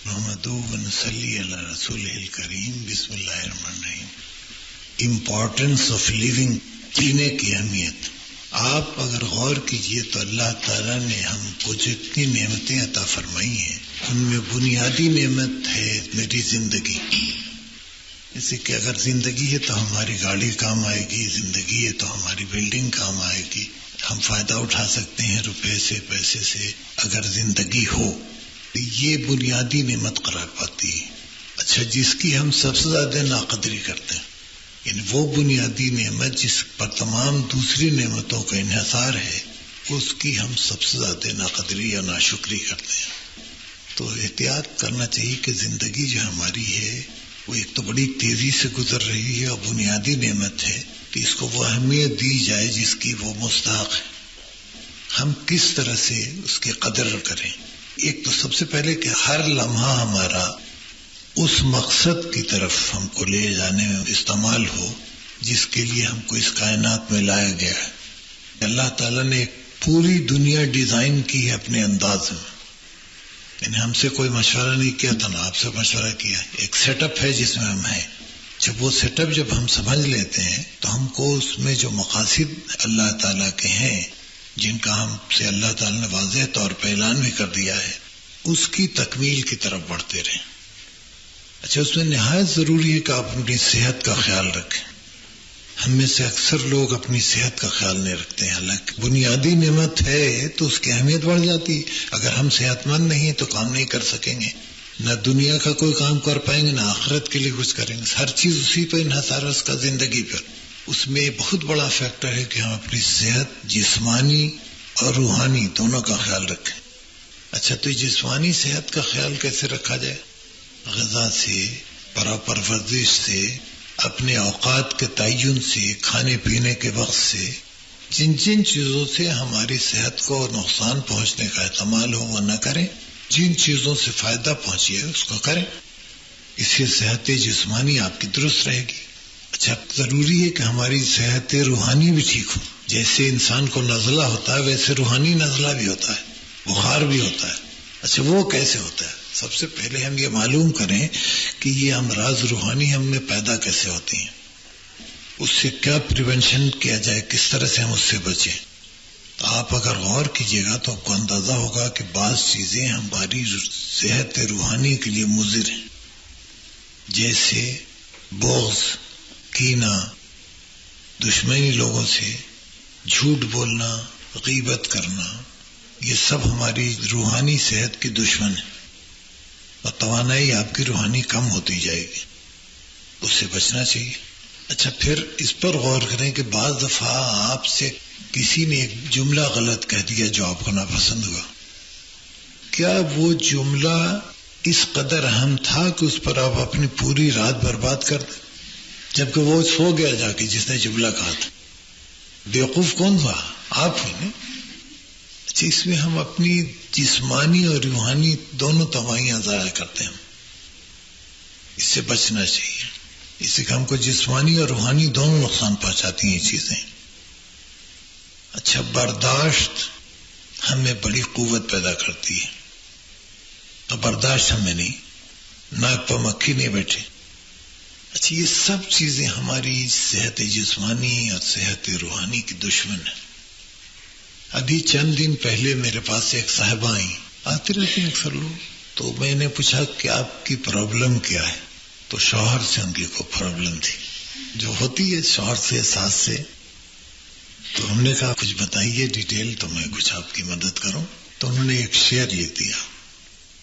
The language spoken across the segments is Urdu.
نحمدہ ونصلی علی رسولہ الکریم بسم اللہ الرحمن الرحیم۔ امپورٹنس آف لیونگ، جینے کی اہمیت۔ آپ اگر غور کیجئے تو اللہ تعالیٰ نے ہم کو جتنی نعمتیں عطا فرمائی ہیں ان میں بنیادی نعمت ہے میری زندگی۔ جیسے کہ اگر زندگی ہے تو ہماری گاڑی کام آئے گی، زندگی ہے تو ہماری بلڈنگ کام آئے گی، ہم فائدہ اٹھا سکتے ہیں روپے سے، پیسے سے، اگر زندگی ہو یہ بنیادی نعمت قرار پاتی ہے۔ اچھا، جس کی ہم سب سے زیادہ ناقدری کرتے ہیں، یعنی وہ بنیادی نعمت جس پر تمام دوسری نعمتوں کا انحصار ہے، اس کی ہم سب سے زیادہ ناقدری یا ناشکری کرتے ہیں۔ تو احتیاط کرنا چاہیے کہ زندگی جو ہماری ہے وہ ایک تو بڑی تیزی سے گزر رہی ہے اور بنیادی نعمت ہے کہ اس کو وہ اہمیت دی جائے جس کی وہ مستحق ہے۔ ہم کس طرح سے اس کی قدر کریں؟ ایک تو سب سے پہلے کہ ہر لمحہ ہمارا اس مقصد کی طرف ہم کو لے جانے میں استعمال ہو جس کے لیے ہم کو اس کائنات میں لایا گیا ہے۔ اللہ تعالیٰ نے ایک پوری دنیا ڈیزائن کی ہے اپنے انداز میں، یعنی ہم سے کوئی مشورہ نہیں کیا تھا، نہ آپ سے مشورہ کیا۔ ایک سیٹ اپ ہے جس میں ہم ہیں۔ جب وہ سیٹ اپ جب ہم سمجھ لیتے ہیں تو ہم کو اس میں جو مقاصد اللہ تعالیٰ کے ہیں، جن کا ہم سے اللہ تعالیٰ نے واضح طور پہ اعلان بھی کر دیا ہے، اس کی تکمیل کی طرف بڑھتے رہیں۔ اچھا، اس میں نہایت ضروری ہے کہ آپ اپنی صحت کا خیال رکھیں۔ ہم میں سے اکثر لوگ اپنی صحت کا خیال نہیں رکھتے ہیں، حالانکہ بنیادی نعمت ہے تو اس کی اہمیت بڑھ جاتی ہے۔ اگر ہم صحت مند نہیں تو کام نہیں کر سکیں گے، نہ دنیا کا کوئی کام کر پائیں گے، نہ آخرت کے لیے کچھ کریں گے۔ ہر چیز اسی پہ انحصار ہے، اس کا زندگی پر۔ اس میں بہت بڑا فیکٹر ہے کہ ہم اپنی صحت جسمانی اور روحانی دونوں کا خیال رکھیں۔ اچھا، تو جسمانی صحت کا خیال کیسے رکھا جائے؟ غذا سے، پراپر ورزش سے، اپنے اوقات کے تعین سے، کھانے پینے کے وقت سے، جن جن چیزوں سے ہماری صحت کو نقصان پہنچنے کا احتمال ہو وہ نہ کریں، جن چیزوں سے فائدہ پہنچے اس کو کریں۔ اس سے صحت جسمانی آپ کی درست رہے گی۔ اچھا، ضروری ہے کہ ہماری صحت روحانی بھی ٹھیک ہو۔ جیسے انسان کو نزلہ ہوتا ہے ویسے روحانی نزلہ بھی ہوتا ہے، بخار بھی ہوتا ہے۔ اچھا، وہ کیسے ہوتا ہے؟ سب سے پہلے ہم یہ معلوم کریں کہ یہ امراض روحانی ہم میں پیدا کیسے ہوتی ہیں، اس سے کیا پریونشن کیا جائے، کس طرح سے ہم اس سے بچیں۔ تو آپ اگر غور کیجئے گا تو آپ کو اندازہ ہوگا کہ بعض چیزیں ہماری صحت روحانی کے لیے مضر ہیں، جیسے بغض، کینہ، دشمنی لوگوں سے، جھوٹ بولنا، غیبت کرنا، یہ سب ہماری روحانی صحت کی دشمن ہے اور توانائی آپ کی روحانی کم ہوتی جائے گی، اس سے بچنا چاہیے۔ اچھا، پھر اس پر غور کریں کہ بعض دفعہ آپ سے کسی نے ایک جملہ غلط کہہ دیا جو آپ کو ناپسند ہوا۔ کیا وہ جملہ اس قدر اہم تھا کہ اس پر آپ اپنی پوری رات برباد کر دیں، جبکہ وہ سو گیا جا کے جس نے جملہ کہا تھا؟ بیوقوف کون تھا؟ آپ ہی نے۔ اچھا، اس میں ہم اپنی جسمانی اور روحانی دونوں توانائیاں ضائع کرتے ہیں، اس سے بچنا چاہیے۔ اس سے ہم کو جسمانی اور روحانی دونوں نقصان پہنچاتی ہیں یہ چیزیں۔ اچھا، برداشت ہمیں بڑی قوت پیدا کرتی ہے، اور برداشت ہمیں نہیں، ناک پر مکھی نہیں بیٹھے۔ اچھا، یہ سب چیزیں ہماری صحت جسمانی اور صحت روحانی کی دشمن ہیں۔ ابھی چند دن پہلے میرے پاس ایک صاحبہ آئیں، آتے رہتے ہیں اکثر لوگ، تو میں نے پوچھا کہ آپ کی پرابلم کیا ہے؟ تو شوہر سے ان کی کو پرابلم تھی، جو ہوتی ہے شوہر سے، ساس سے۔ تو ہم نے کہا کچھ بتائیے ڈیٹیل تو میں کچھ آپ کی مدد کروں۔ تو انہوں نے ایک شعر لکھ دیا،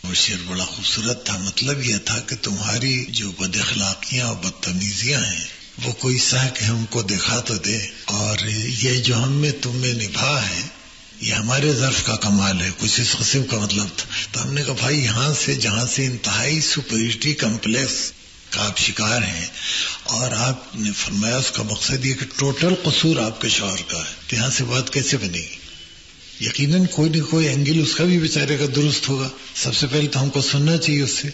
وہ شعر بڑا خوبصورت تھا۔ مطلب یہ تھا کہ تمہاری جو بد اخلاقیاں اور بدتمیزیاں ہیں وہ کوئی سہ کے ہم کو دکھا تو دے، اور یہ جو ہم میں تم میں نبھا ہے یہ ہمارے ظرف کا کمال ہے، کچھ اس قسم کا مطلب تھا۔ تو ہم نے کہا بھائی یہاں سے جہاں سے انتہائی سپیریٹی کمپلیکس کا آپ شکار ہیں، اور آپ نے فرمایا اس کا مقصد یہ کہ ٹوٹل قصور آپ کے شوہر کا ہے، تو یہاں سے بات کیسے بنے گی؟ یقیناً کوئی نہ کوئی اینگل اس کا بھی بیچارے کا درست ہوگا۔ سب سے پہلے تو ہم کو سننا چاہیے اس سے،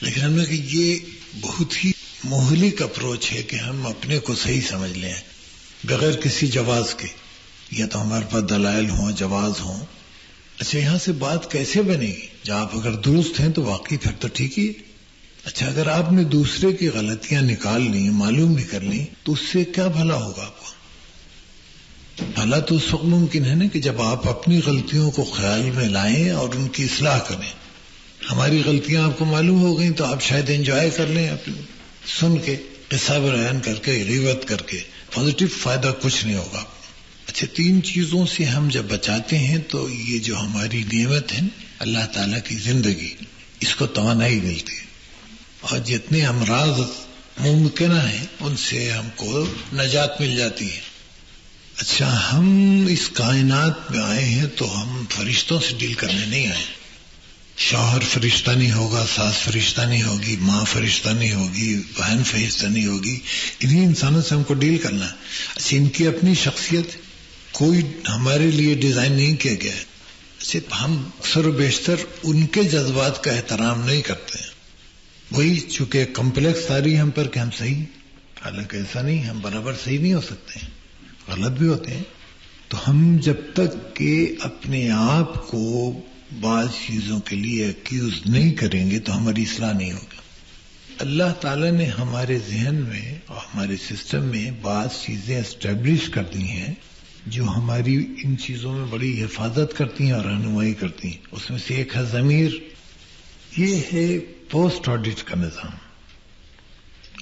لیکن ہم نے کہا یہ بہت ہی مہلک اپروچ ہے کہ ہم اپنے کو صحیح سمجھ لیں بغیر کسی جواز کے، یا تو ہمارے پاس دلائل ہوں، جواز ہوں، اچھا یہاں سے بات کیسے بنے گی؟ جب آپ اگر درست ہیں تو واقعی پھر تو ٹھیک ہی ہے. اچھا اگر آپ نے دوسرے کی غلطیاں نکال لیں، معلوم بھی کر لیں، تو اس سے کیا بھلا ہوگا آپ کو؟ بھلا تو اس وقت ممکن ہے نا کہ جب آپ اپنی غلطیوں کو خیال میں لائیں اور ان کی اصلاح کریں. ہماری غلطیاں آپ کو معلوم ہو گئیں تو آپ شاید انجوائے کر لیں اپنی سن کے، قصہ بیان کر کے، غیبت کر کے. پازیٹو فائدہ کچھ نہیں ہوگا. اچھا 3 چیزوں سے ہم جب بچاتے ہیں تو یہ جو ہماری نعمت ہے اللہ تعالیٰ کی زندگی، اس کو توانائی ملتی ہے، اور جتنے امراض ممکنہ ہیں ان سے ہم کو نجات مل جاتی ہے. اچھا ہم اس کائنات میں آئے ہیں تو ہم فرشتوں سے ڈیل کرنے نہیں آئے. شوہر فرشتہ نہیں ہوگا، ساس فرشتہ نہیں ہوگی، ماں فرشتہ نہیں ہوگی، بہن فرشتہ نہیں ہوگی. انہی انسانوں سے ہم کو ڈیل کرنا ہے. اچھا ان کی اپنی شخصیت، کوئی ہمارے لیے ڈیزائن نہیں کیا گیا ہے. اچھا ہم اکثر و بیشتر ان کے جذبات کا احترام نہیں کرتے ہیں. وہی چونکہ کمپلیکس ساری ہم پر کہ ہم صحیح، حالانکہ ایسا نہیں، ہم برابر صحیح نہیں ہو سکتے ہیں، غلط بھی ہوتے ہیں. تو ہم جب تک کہ اپنے آپ کو بعض چیزوں کے لیے ایکیوز نہیں کریں گے تو ہماری اصلاح نہیں ہوگی. اللہ تعالیٰ نے ہمارے ذہن میں اور ہمارے سسٹم میں بعض چیزیں اسٹیبلش کر دی ہیں جو ہماری ان چیزوں میں بڑی حفاظت کرتی ہیں اور رہنمائی کرتی ہیں. اس میں سے ایک ہے ضمیر. یہ ہے پوسٹ آڈٹ کا نظام.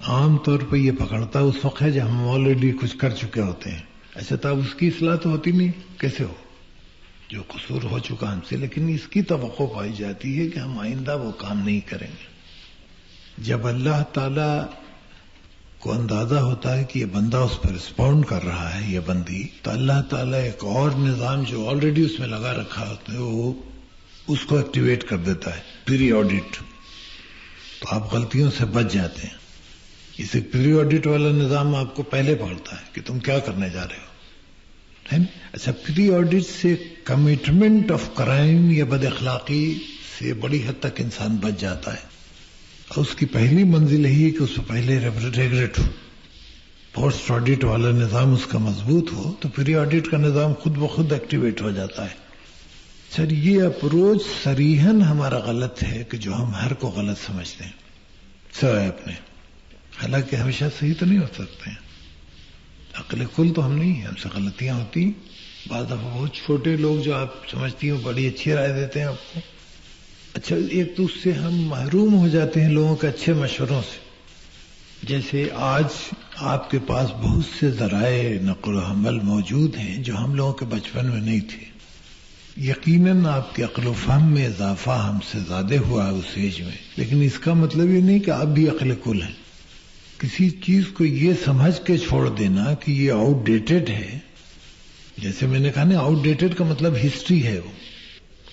عام طور پہ یہ پکڑتا اس وقت ہے جب ہم آلریڈی کچھ کر چکے ہوتے ہیں. ایسے تو اب اس کی اصلاح تو ہوتی نہیں، کیسے ہو جو قصور ہو چکا ہم سے، لیکن اس کی توقع پائی جاتی ہے کہ ہم آئندہ وہ کام نہیں کریں گے. جب اللہ تعالی کو اندازہ ہوتا ہے کہ یہ بندہ اس پر رسپونڈ کر رہا ہے، یہ بندی، تو اللہ تعالیٰ ایک اور نظام جو آلریڈی اس میں لگا رکھا ہوتا ہے وہ اس کو ایکٹیویٹ کر دیتا ہے، پری آڈٹ. تو آپ غلطیوں سے بچ جاتے ہیں. اسے پری آڈٹ والا نظام آپ کو پہلے پکڑتا ہے کہ تم کیا کرنے جا رہے ہو. اچھا پری آڈٹ سے کمٹمنٹ آف کرائم یا بد اخلاقی سے بڑی حد تک انسان بچ جاتا ہے. اور اس کی پہلی منزل یہی ہے کہ اس سے پہلے ریگریٹ ہو. پوسٹ آڈٹ والا نظام اس کا مضبوط ہو تو پری آڈٹ کا نظام خود بخود ایکٹیویٹ ہو جاتا ہے. سر یہ اپروچ صریحاً ہمارا غلط ہے کہ جو ہم ہر کو غلط سمجھتے ہیں سوائے اپنے، حالانکہ ہمیشہ صحیح تو نہیں ہو سکتے ہیں. عقل کل تو ہم نہیں ہیں، ہم سے غلطیاں ہوتی. بعض دفعہ بہت چھوٹے لوگ جو آپ سمجھتی ہیں بڑی اچھی رائے دیتے ہیں آپ کو. اچھا ایک تو اس سے ہم محروم ہو جاتے ہیں لوگوں کے اچھے مشوروں سے. جیسے آج آپ کے پاس بہت سے ذرائع نقل و حمل موجود ہیں جو ہم لوگوں کے بچپن میں نہیں تھے. یقیناً آپ کے عقل و فہم میں اضافہ ہم سے زیادہ ہوا ہے اس ایج میں، لیکن اس کا مطلب یہ نہیں کہ آپ بھی عقل کل ہیں. کسی چیز کو یہ سمجھ کے چھوڑ دینا کہ یہ آؤٹ ڈیٹڈ ہے، جیسے میں نے کہا نا آؤٹ ڈیٹڈ کا مطلب ہسٹری ہے. وہ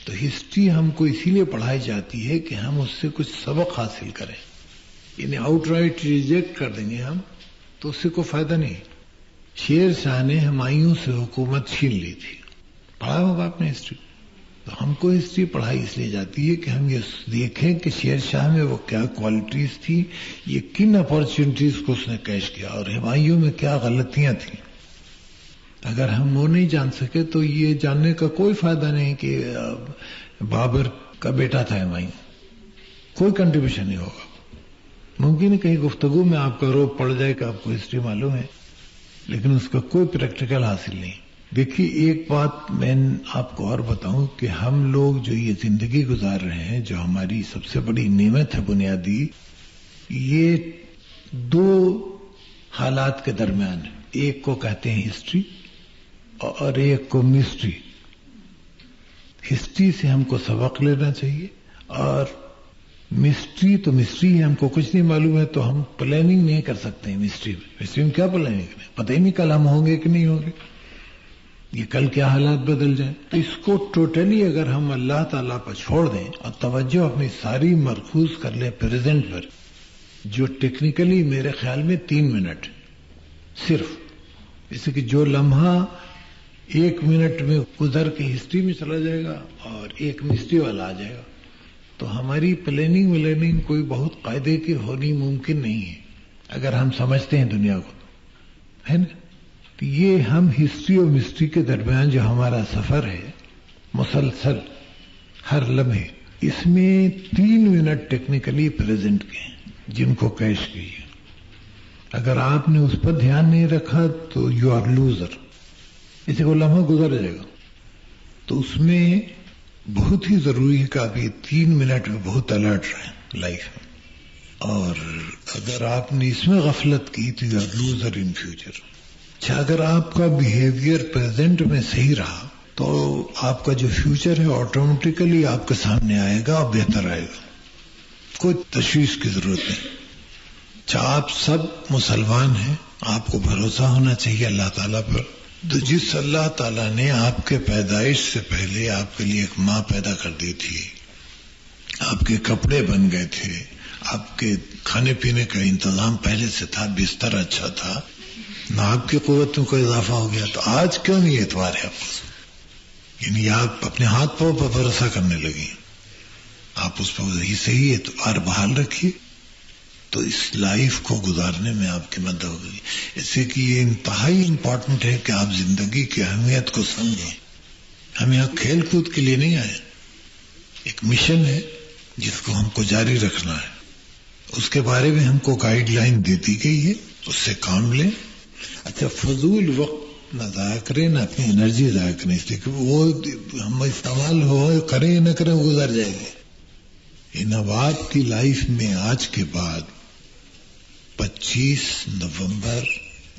تو ہسٹری ہم کو اسی لیے پڑھائی جاتی ہے کہ ہم اس سے کچھ سبق حاصل کریں. یعنی آؤٹ رائٹ ریجیکٹ کر دیں گے ہم تو اس سے کوئی فائدہ نہیں. شیر شاہ نے ہمایوں سے حکومت چھین لی تھی، پڑھا ہوگا آپ نے ہسٹری. تو ہم کو ہسٹری پڑھائی اس لیے جاتی ہے کہ ہم یہ دیکھیں کہ شیر شاہ میں وہ کیا کوالٹیز تھی، یہ کن اپارچونیٹیز کو اس نے کیش کیا، اور ہمایوں میں کیا غلطیاں تھیں. اگر ہم وہ نہیں جان سکے تو یہ جاننے کا کوئی فائدہ نہیں کہ بابر کا بیٹا تھا ہمایوں، کوئی کنٹریبیوشن نہیں ہوگا. ممکن ہے کہیں گفتگو میں آپ کا روپ پڑ جائے کہ آپ کو ہسٹری معلوم ہے، لیکن اس کا کوئی پریکٹیکل حاصل نہیں. دیکھیے ایک بات میں آپ کو اور بتاؤں کہ ہم لوگ جو یہ زندگی گزار رہے ہیں، جو ہماری سب سے بڑی نعمت ہے بنیادی، یہ 2 حالات کے درمیان ہے. ایک کو کہتے ہیں ہسٹری اور ایک کو مسٹری. ہسٹری سے ہم کو سبق لینا چاہیے، اور مسٹری تو مسٹری ہے، ہم کو کچھ نہیں معلوم ہے تو ہم پلاننگ نہیں کر سکتے ہیں. مسٹری میں کیا پلاننگ کریں، پتہ ہی نہیں کل ہم ہوں گے کہ نہیں ہوں گے، یہ کل کیا حالات بدل جائیں. تو اس کو ٹوٹلی اگر ہم اللہ تعالیٰ پر چھوڑ دیں اور توجہ اپنی ساری مرکوز کر لیں پریزنٹ پر، جو ٹیکنیکلی میرے خیال میں 3 منٹ صرف، جیسے کہ جو لمحہ 1 منٹ میں گزر کے ہسٹری میں چلا جائے گا اور ایک مسٹری والا آ جائے گا، تو ہماری پلاننگ کوئی بہت قاعدے کی ہونی ممکن نہیں ہے اگر ہم سمجھتے ہیں دنیا کو، ہے نا. یہ ہم ہسٹری اور مسٹری کے درمیان جو ہمارا سفر ہے مسلسل، ہر لمحے. اس میں 3 منٹ ٹیکنیکلی پریزنٹ کے ہیں جن کو کیش کیجیے. اگر آپ نے اس پر دھیان نہیں رکھا تو یو آر لوزر. اسے کو لمحہ گزر جائے گا. تو اس میں بہت ہی ضروری ہے کہ آپ یہ 3 منٹ میں بہت الرٹ رہیں لائف میں. اور اگر آپ نے اس میں غفلت کی تو you are loser in future. اچھا، اگر آپ کا بیہیویئر پریزنٹ میں صحیح رہا تو آپ کا جو فیوچر ہے آٹومیٹیکلی آپ کے سامنے آئے گا اور بہتر آئے گا. کوئی تشویش کی ضرورت نہیں. اچھا، آپ سب مسلمان ہیں، آپ کو بھروسہ ہونا چاہیے اللہ تعالیٰ پر. تو جس اللہ تعالیٰ نے آپ کے پیدائش سے پہلے آپ کے لیے ایک ماں پیدا کر دی تھی، آپ کے کپڑے بن گئے تھے، آپ کے کھانے پینے کا انتظام پہلے سے تھا، بستر اچھا تھا، نہ آپ کی قوت میں کوئی اضافہ ہو گیا، تو آج کیوں نہیں اعتبار ہے آپ کو؟ یعنی آپ اپنے ہاتھ پاؤں پر بھروسہ کرنے لگے. آپ اس پر صحیح اعتبار بحال رکھیے تو اس لائف کو گزارنے میں آپ کی مدد ہوگی. اس سے کہ یہ انتہائی امپورٹنٹ ہے کہ آپ زندگی کی اہمیت کو سمجھیں. ہم یہاں کھیل کود کے لیے نہیں آئے. ایک مشن ہے جس کو ہم کو جاری رکھنا ہے. اس کے بارے میں ہم کو گائیڈ لائن دے دی گئی ہے، اس سے کام لیں. اچھا، فضول وقت نہ ضائع کریں، نہ اپنی انرجی ضائع کریں، اس لیے کہ وہ ہم استعمال ہو کریں نہ کریں وہ گزر جائے گی. ان اب آپ کی لائف میں آج کے بعد 25 نومبر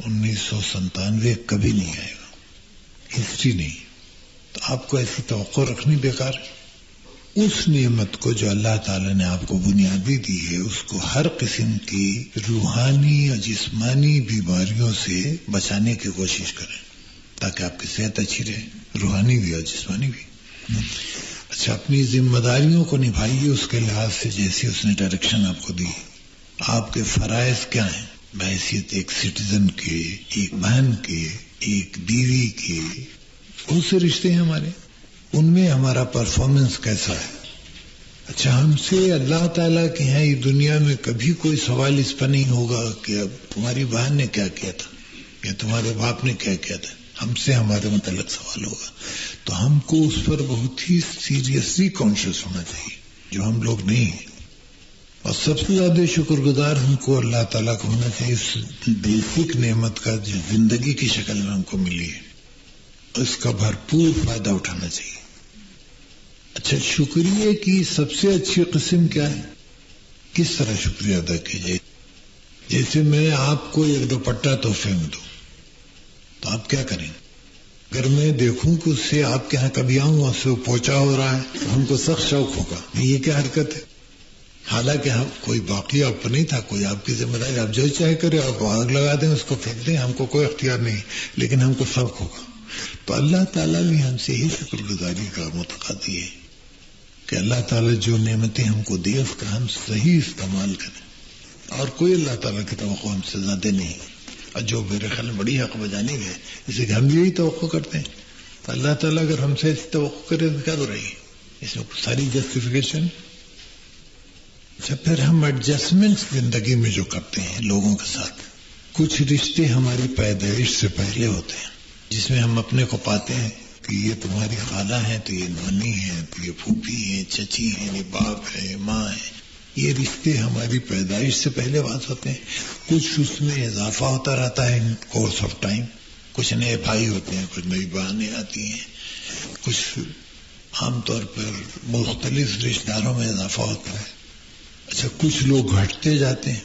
1997 کبھی نہیں آئے گا، ہسٹری نہیں. تو آپ کو ایسی توقع رکھنی بیکار ہے. اس نعمت کو جو اللہ تعالیٰ نے آپ کو بنیادی دی ہے، اس کو ہر قسم کی روحانی اور جسمانی بیماریوں سے بچانے کی کوشش کریں تاکہ آپ کی صحت اچھی رہے، روحانی بھی اور جسمانی بھی. اچھا، اپنی ذمہ داریوں کو نبھائیے اس کے لحاظ سے جیسی اس نے ڈائریکشن آپ کو دی. آپ کے فرائض کیا ہیں بحیثیت ایک سٹیزن کے، ایک بہن کے، ایک بیوی کے. بہت سے رشتے ہیں ہمارے، ان میں ہمارا پرفارمنس کیسا ہے. اچھا، ہم سے اللہ تعالیٰ کے ہیں یہ دنیا میں کبھی کوئی سوال اس پر نہیں ہوگا کہ اب تمہاری بہن نے کیا کیا تھا یا تمہارے باپ نے کیا کیا تھا. ہم سے ہمارے متعلق سوال ہوگا. تو ہم کو اس پر بہت ہی سیریسلی کانشیس ہونا چاہیے، جو ہم لوگ نہیں ہیں. اور سب سے زیادہ شکر گزار ہم کو اللہ تعالیٰ کو ہونا چاہیے اس بیسک نعمت کا جو زندگی کی شکل میں ہم کو ملی ہے، اس کا بھرپور فائدہ اٹھانا چاہیے. اچھا، شکریہ کی سب سے اچھی قسم کیا ہے؟ کس طرح شکریہ ادا کیا جائے؟ جیسے میں آپ کو ایک دوپٹہ تحفے میں دوں تو آپ کیا کریں؟ اگر میں دیکھوں کہ اس سے آپ کے ہاں کبھی آؤں اور سے وہ پوچھا ہو رہا ہے تو ہم کو سخت شوق ہوگا، یہ کیا حرکت ہے؟ حالانکہ ہم کوئی باقی آپ پر نہیں تھا، کوئی آپ کی ذمہ داری، آپ جو چاہے کرے، آپ آگ لگا دیں، اس کو پھینک دیں، ہم کو کوئی اختیار نہیں، لیکن ہم کو شوق ہوگا. تو اللہ تعالیٰ بھی ہم سے ہی شکر گزاری کا متقاضی ہے کہ اللہ تعالیٰ جو نعمتیں ہم کو دی اس کا ہم صحیح استعمال کریں. اور کوئی اللہ تعالیٰ کی توقع ہم سے زیادہ نہیں، اور جو میرے خیال میں بڑی حق بجانی ہے، اسے کہ ہم یہی توقع کرتے ہیں. تو اللہ تعالیٰ اگر ہم سے ایسی توقع کرے تو کیا برائی ہے؟ اس میں ساری جسٹیفیکیشن. اچھا، پھر ہم ایڈجسٹمنٹ زندگی میں جو کرتے ہیں لوگوں کے ساتھ، کچھ رشتے ہماری پیدائش سے پہلے ہوتے ہیں جس میں ہم اپنے کو پاتے ہیں کہ یہ تمہاری خالہ ہیں، تو یہ نانی ہیں، تو یہ پھوپھی ہیں، چچی ہیں، یہ باپ ہے، ماں ہے. یہ رشتے ہماری پیدائش سے پہلے بات ہوتے ہیں. کچھ اس میں اضافہ ہوتا رہتا ہے ان کورس آف ٹائم. کچھ نئے بھائی ہوتے ہیں، کچھ نئی بہنیں آتی ہیں، کچھ عام طور پر مختلف رشتہ داروں میں اضافہ ہوتا ہے. اچھا، کچھ لوگ گھٹتے جاتے ہیں.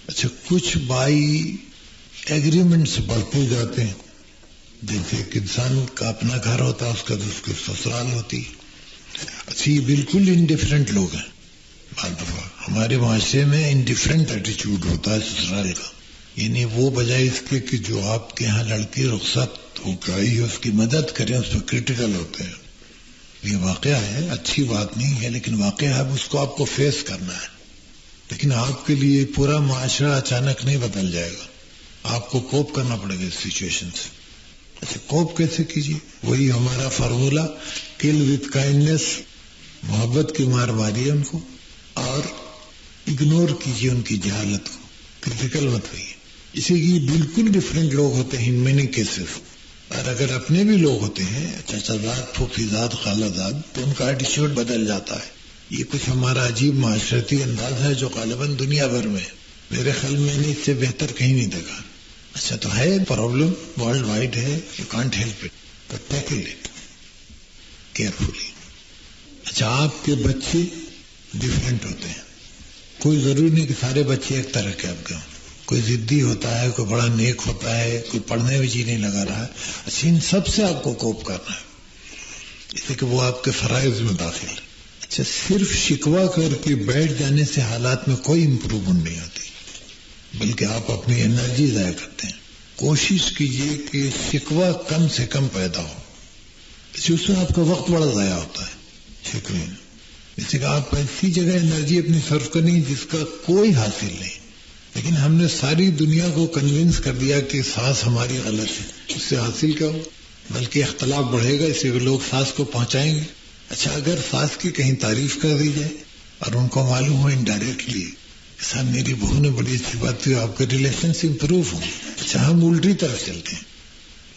اچھا، کچھ بائی ایگریمنٹ سے بڑھتے جاتے ہیں. جیسے ایک انسان کا اپنا گھر ہوتا ہے، اس کا اس کی سسرال ہوتی. اچھا، یہ بالکل انڈیفرنٹ لوگ ہیں. بعض دفعہ ہمارے معاشرے میں انڈیفرنٹ ایٹیچیوڈ ہوتا ہے سسرال کا، یعنی وہ بجائے اس کے کہ جو آپ کے ہاں لڑکی رخصت ہو گئی اس کی مدد کریں، اس پہ کرٹیکل ہوتے ہیں. یہ واقعہ ہے، اچھی بات نہیں ہے، لیکن واقعہ ہے، اس کو آپ کو فیس کرنا ہے. لیکن آپ کے لیے پورا معاشرہ اچانک نہیں بدل جائے گا، آپ کو کوپ کرنا پڑے گا اس سچویشن سے. اچھا، کوپ کیسے کیجیے؟ وہی ہمارا فارمولا، کل وتھ کائنڈنس. محبت کی مار ماریے ان کو اور اگنور کیجیے ان کی جہالت کو، کرٹیکل مت ہوئیے. اسی لیے بالکل ڈفرینٹ لوگ ہوتے ہیں ان مینی کیسز. اور اگر اپنے بھی لوگ ہوتے ہیں چچا زاد، پھوپھی زاد، خالہ زاد، تو ان کا ایٹیچیوڈ بدل جاتا ہے. یہ کچھ ہمارا عجیب معاشرتی انداز ہے جو غالباً دنیا بھر میں، میرے خیال میں نے اس سے بہتر کہیں نہیں دیکھا. اچھا تو ہے پرابلم، ورلڈ وائڈ ہے، you can't help it, but tackle it carefully. اچھا آپ کے بچے ڈفرینٹ ہوتے ہیں، کوئی ضروری نہیں کہ سارے بچے ایک طرح کے آپ کے ہوں. کوئی ضدی ہوتا ہے، کوئی بڑا نیک ہوتا ہے، کوئی پڑھنے میں جی نہیں لگا رہا ہے. اچھا ان سب سے آپ کو کوپ کرنا ہے، اس لیے کہ وہ آپ کے فرائض میں داخل ہے. اچھا صرف شکوہ کر کے بیٹھ جانے سے حالات میں کوئی امپروومنٹ نہیں ہوتی، بلکہ آپ اپنی انرجی ضائع کرتے ہیں. کوشش کیجئے کہ شکوہ کم سے کم پیدا ہو. اس میں آپ کا وقت بڑا ضائع ہوتا ہے شکوے میں. اس لیے کہ آپ ایسی جگہ انرجی اپنی صرف کرنی جس کا کوئی حاصل نہیں. لیکن ہم نے ساری دنیا کو کنونس کر دیا کہ سانس ہماری غلط ہے. اس سے حاصل کیا ہو؟ بلکہ اختلاف بڑھے گا، اس لیے لوگ سانس کو پہنچائیں گے. اچھا اگر سانس کی کہیں تعریف کر دی جائے اور ان کو معلوم ہو انڈائریکٹلی صاحب میری بہو نے بڑی اچھی بات کی، آپ کے ریلیشن سے امپروو ہوں. اچھا ہم الٹی طرف چلتے ہیں.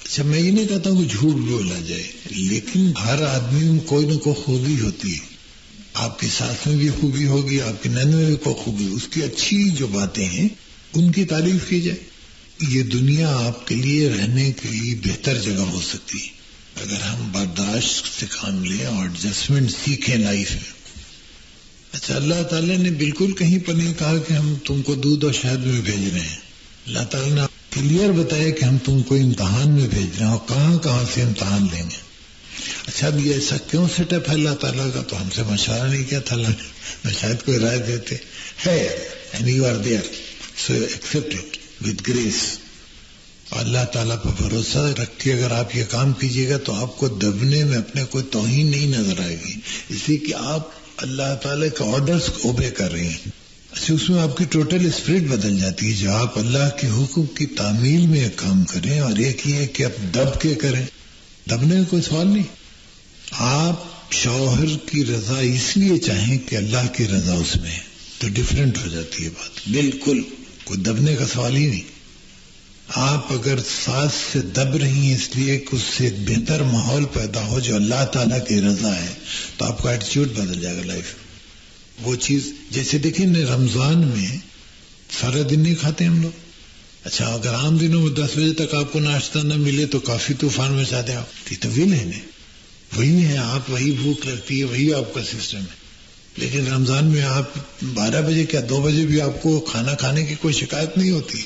اچھا میں یہ نہیں کہتا ہوں کہ جھوٹ بولا جائے، لیکن ہر آدمی میں کوئی نہ کوئی خوبی ہوتی ہے. آپ کی ساس میں بھی خوبی ہوگی، آپ کی نند میں بھی کوئی خوبی، اس کی اچھی جو باتیں ہیں ان کی تعریف کی جائے. یہ دنیا آپ کے لیے رہنے کے لیے بہتر جگہ ہو سکتی ہے اگر ہم برداشت سے کام لیں اور ایڈجسٹمنٹ سیکھیں لائف میں. اچھا اللہ تعالیٰ نے بالکل کہیں پر نہیں کہا کہ ہم تم کو دودھ اور شہد میں بھیج رہے ہیں. اللہ تعالیٰ نے کلیئر بتایا کہ ہم تم کو امتحان میں بھیج رہے ہیں اور کہاں کہاں سے امتحان لیں گے. اچھا اب یہ ایسا کیوں سیٹ اپ ہے اللہ تعالیٰ کا؟ تو ہم سے مشورہ نہیں کیا تھا اللہ نے، شاید کوئی رائے دیتے ہے and you are there so accept it with grace. اللہ تعالیٰ پر بھروسہ رکھ کے اگر آپ یہ کام کیجیے گا تو آپ کو دبنے میں اپنے کوئی توہین نہیں نظر آئے گی، اس لیے کہ آپ اللہ تعالیٰ کے آرڈرز کو اوبے کر رہی ہیں. اچھا اس میں آپ کی ٹوٹل اسپرٹ بدل جاتی ہے جو آپ اللہ کے حکم کی تعمیل میں ایک کام کریں اور ایک یہ کہ آپ دب کے کریں. دبنے کا کوئی سوال نہیں. آپ شوہر کی رضا اس لیے چاہیں کہ اللہ کی رضا اس میں ہے تو ڈفرینٹ ہو جاتی ہے بات. بالکل کوئی دبنے کا سوال ہی نہیں. آپ اگر ساس سے دب رہی ہیں اس لیے کہ اس سے ایک بہتر ماحول پیدا ہو جو اللہ تعالیٰ کی رضا ہے تو آپ کا ایٹیچیوڈ بدل جائے گا لائف. وہ چیز جیسے دیکھیں رمضان میں سارا دن نہیں کھاتے ہم لوگ. اچھا اگر عام دنوں میں 10 بجے تک آپ کو ناشتہ نہ ملے تو کافی طوفان میں چاہتے ہیں آپ. یہ تو ول ہے نا، وہی ہے، آپ وہی بھوک لگتی ہے، وہی آپ کا سسٹم ہے. لیکن رمضان میں آپ 12 بجے کیا 2 بجے بھی آپ کو کھانا کھانے کی کوئی شکایت نہیں ہوتی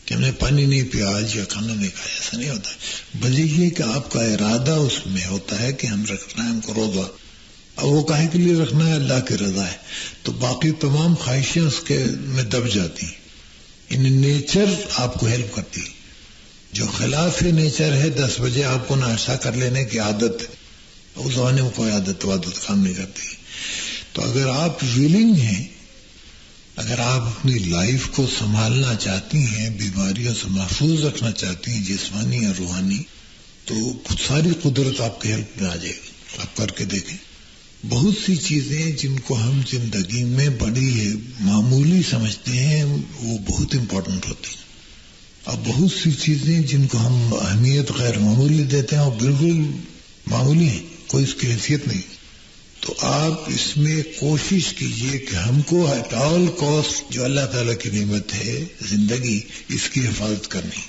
کہ ہم نے پانی نہیں پیا آج یا کھانا نہیں کھایا، ایسا نہیں ہوتا. بلکہ یہ کہ آپ کا ارادہ اس میں ہوتا ہے کہ ہم رکھنا ہے ہم کو روزہ. اب وہ کاہے کے لیے رکھنا ہے؟ اللہ کی رضا ہے. تو باقی تمام خواہشیں اس کے میں دب جاتی ہیں. ان نیچر آپ کو ہیلپ کرتی ہے. جو خلاف نیچر ہے 10 بجے آپ کو ناشتہ کر لینے کی عادت ہے، اس زمانے میں کوئی عادت کام نہیں کرتی. تو اگر آپ ویلنگ ہیں، اگر آپ اپنی لائف کو سنبھالنا چاہتی ہیں، بیماریوں سے محفوظ رکھنا چاہتی ہیں جسمانی یا روحانی، تو ساری قدرت آپ کے ہیلپ میں آ جائے گی. آپ کر کے دیکھیں. بہت سی چیزیں جن کو ہم زندگی میں بڑی معمولی سمجھتے ہیں وہ بہت امپورٹنٹ ہوتی ہیں، اور بہت سی چیزیں جن کو ہم اہمیت غیر معمولی دیتے ہیں اور بالکل معمولی ہیں، کوئی اس کی حیثیت نہیں. تو آپ اس میں کوشش کیجئے کہ ہم کو ایٹ آل کاسٹ جو اللہ تعالیٰ کی نعمت ہے زندگی، اس کی حفاظت کرنی،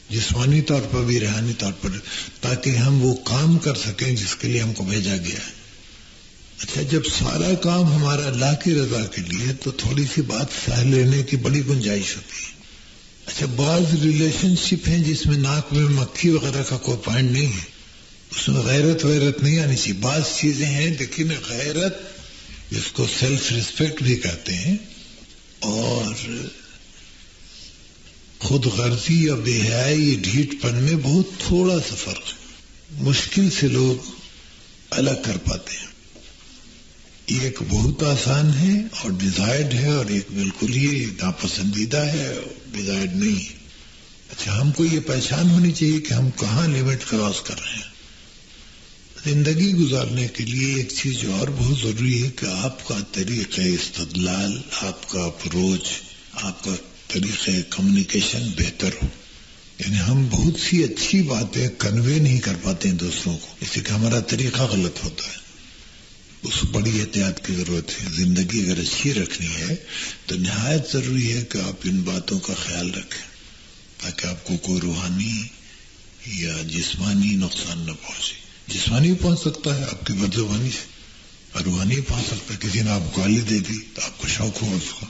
جسمانی طور پر بھی روحانی طور پر، تاکہ ہم وہ کام کر سکیں جس کے لیے ہم کو بھیجا گیا ہے. اچھا جب سارا کام ہمارا اللہ کی رضا کے لیے تو تھوڑی سی بات سہ لینے کی بڑی گنجائش ہوتی ہے. اچھا بعض ریلیشن شپ ہیں جس میں ناک میں مکھی وغیرہ کا کوئی پوائنٹ نہیں ہے، اس میں غیرت ویرت نہیں آنی چاہیے. بعض چیزیں ہیں لیکن غیرت جس کو سیلف ریسپیکٹ بھی کہتے ہیں اور خود غرضی یا بے حیائی ڈھیٹ پن میں بہت تھوڑا سا فرق ہے، مشکل سے لوگ الگ کر پاتے ہیں. ایک بہت آسان ہے اور ڈیزائرڈ ہے، اور ایک بالکل ہی ناپسندیدہ ہے اور ڈیزائرڈ نہیں ہے. اچھا ہم کو یہ پہچان ہونی چاہیے کہ ہم کہاں لیمٹ کراس کر رہے ہیں. زندگی گزارنے کے لیے ایک چیز جو اور بہت ضروری ہے کہ آپ کا طریقہ استدلال، آپ کا اپروچ، آپ کا طریقہ کمیونیکیشن بہتر ہو. یعنی ہم بہت سی اچھی باتیں کنوے نہیں کر پاتے ہیں دوسروں کو، اس سے کہ ہمارا طریقہ غلط ہوتا ہے. اس بڑی احتیاط کی ضرورت ہے. زندگی اگر اچھی رکھنی ہے تو نہایت ضروری ہے کہ آپ ان باتوں کا خیال رکھیں تاکہ آپ کو کوئی روحانی یا جسمانی نقصان نہ پہنچے. جسمانی بھی پہنچ سکتا ہے آپ کی بدزبانی سے، اور روحانی بھی پہنچ سکتا ہے. کسی نے آپ کو گالی دے دی تو آپ کو شوق ہو اس کا.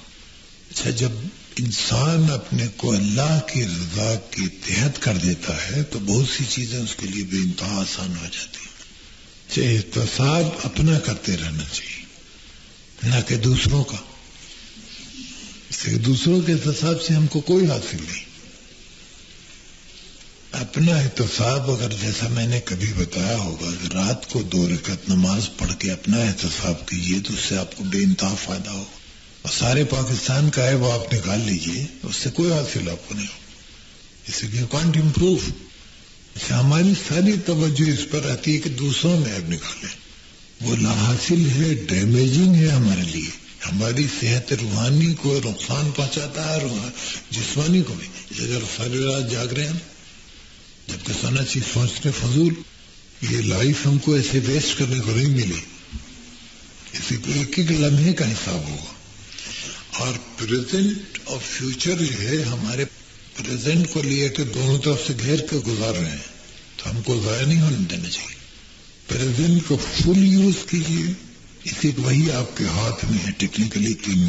اچھا، جب انسان اپنے کو اللہ کی رضا کے تحت کر دیتا ہے تو بہت سی چیزیں اس کے لیے بے انتہا آسان ہو جاتی ہیں. احتساب اپنا کرتے رہنا چاہیے، نہ کہ دوسروں کا. اس سے دوسروں کے احتساب سے ہم کو کوئی حاصل نہیں. اپنا احتساب، اگر جیسا میں نے کبھی بتایا ہوگا کہ رات کو 2 رکعت نماز پڑھ کے اپنا احتساب کیجیے تو اس سے آپ کو بے انتہا فائدہ ہو. اور سارے پاکستان کا ہے وہ آپ نکال لیجیے، اس سے کوئی حاصل آپ کو نہیں ہو. اس سے یو کانٹ امپروو. ہماری ساری توجہ اس پر رہتی ہے کہ دوسروں میں اب نکالیں. وہ لا حاصل ہے، ڈیمیجنگ ہے ہمارے لیے. ہماری صحت روحانی کو نقصان پہنچاتا ہے، جسمانی کو بھی. اگر ساری رات جاگ رہے ہیں جبکہ سونا چیز سوچنے فضول، یہ لائف ہم کو ایسے ویسٹ کرنے کو نہیں ملی. اسی کو ایک ایک لمحے کا حساب ہوگا. اور پریزنٹ اور فیوچر جو ہے ہمارے پریزنٹ کو لیے کہ دونوں طرف سے گھیر کے گزار رہے ہیں تو ہم کو ضائع نہیں ہونے دینا چاہیے. پریزنٹ کو فل یوز کیجیے. اسی وہی آپ کے ہاتھ میں ہے. ٹیکنیکلی 3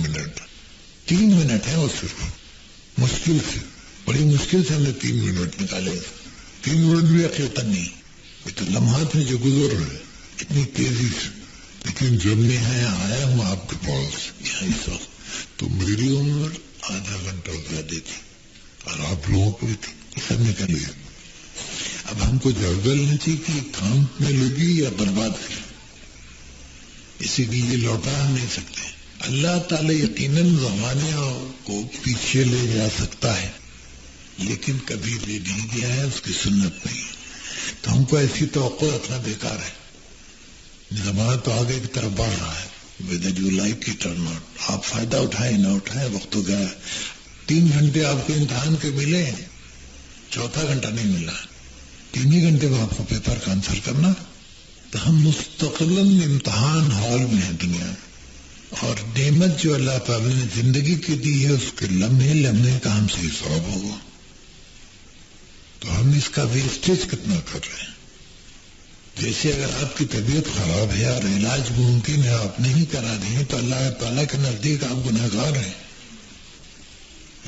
منٹ ہے وہ صرف. مشکل سے، بڑی مشکل سے ہم نے 3 منٹ نکالے. 3 منٹ بھی حقیقت نہیں، یہ تو لمحات میں جو گزر رہے ہیں اتنی تیزی سے. لیکن جب میں آیا ہوں آپ کے پاس یہاں اس وقت تو میری عمر آدھا گھنٹہ زیادہ تھی اور آپ لوگوں کو بھی تھی. یہ سب نے کر لیا. اب ہم کو جواب لینا چاہیے کہ کام میں لگی یا برباد ہے. اسی لیے یہ لوٹا ہم نہیں سکتے. اللہ تعالی یقیناً زمانے کو پیچھے لے جا سکتا ہے لیکن کبھی لے نہیں گیا ہے، اس کی سنت نہیں. تو ہم کو ایسی توقع رکھنا بیکار ہے. زمانہ تو آگے کی طرف بڑھ رہا ہے. whether you like it or not. آپ فائدہ اٹھائیں نہ اٹھائیں، وقت تو گیا. 3 گھنٹے آپ کو امتحان کے ملے، 4تھا گھنٹہ نہیں ملا. 3 ہی گھنٹے میں آپ کو پیپر کا آنسر کرنا. تو ہم مستقلاً امتحان ہال میں ہیں دنیا میں. اور نعمت جو اللہ تعالی نے زندگی کی دی ہے اس کے لمحے لمحے کا ہم سے حساب ہوگا. تو ہم اس کا ویسٹیج کتنا کر رہے ہیں. جیسے اگر آپ کی طبیعت خراب ہے اور علاج ممکن ہے آپ نہیں کرا رہے ہیں تو اللہ تعالیٰ کے نزدیک آپ گنہگار ہیں.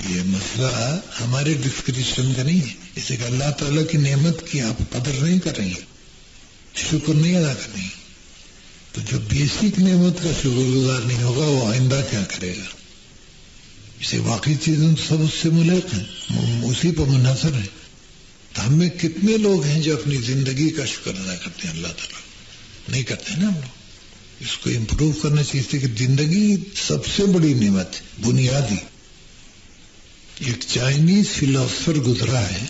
یہ مسئلہ ہمارے ڈسکرپشن کا نہیں ہے. اسے کہ اللہ تعالیٰ کی نعمت کی آپ قدر نہیں کر رہی ہیں، شکر نہیں ادا کر رہی. تو جو بیسک نعمت کا شکر گزار نہیں ہوگا وہ آئندہ کیا کرے گا. اسے باقی چیزیں سب اس سے ملک ہیں، اسی پر منحصر ہیں. تو ہم میں کتنے لوگ ہیں جو اپنی زندگی کا شکر ادا کرتے ہیں؟ اللہ تعالیٰ نہیں کرتے نا. ہم لوگ اس کو امپروو کرنا چاہیے کہ زندگی سب سے بڑی نعمت بنیادی. ایک چائنیز فلاسفر گزرا ہے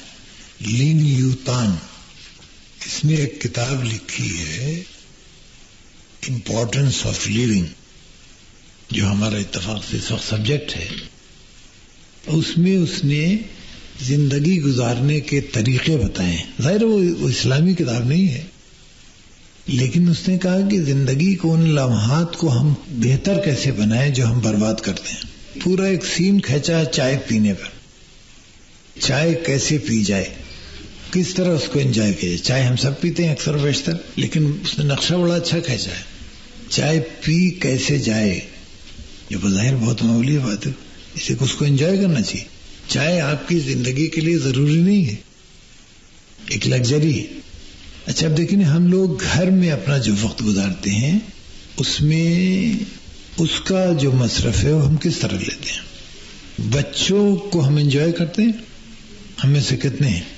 لین یوتان، اس نے ایک کتاب لکھی ہے امپورٹنس آف لیونگ، جو ہمارا اتفاق سے اس وقت سبجیکٹ ہے. اس میں اس نے زندگی گزارنے کے طریقے بتائے. ظاہر وہ اسلامی کتاب نہیں ہے لیکن اس نے کہا کہ زندگی کو، ان لمحات کو ہم بہتر کیسے بنائیں جو ہم برباد کرتے ہیں. پورا ایک سین کھینچا ہے چائے پینے پر. چائے کیسے پی جائے، کس طرح اس کو انجوائے کیا جائے. چائے ہم سب پیتے ہیں اکثر بیشتر، لیکن اس نے نقشہ بڑا اچھا کھینچا ہے. چائے پی کیسے جائے، یہ بظاہر بہت معمولی بات ہے، اسے اس کو انجوائے کرنا چاہیے. چائے آپ کی زندگی کے لیے ضروری نہیں ہے، ایک لگژری ہے. اچھا اب دیکھیں ہم لوگ گھر میں اپنا جو وقت گزارتے ہیں اس میں اس کا جو مصرف ہے وہ ہم کس طرح لیتے ہیں. بچوں کو ہم انجوائے کرتے ہیں، ہم میں سے کتنے ہیں؟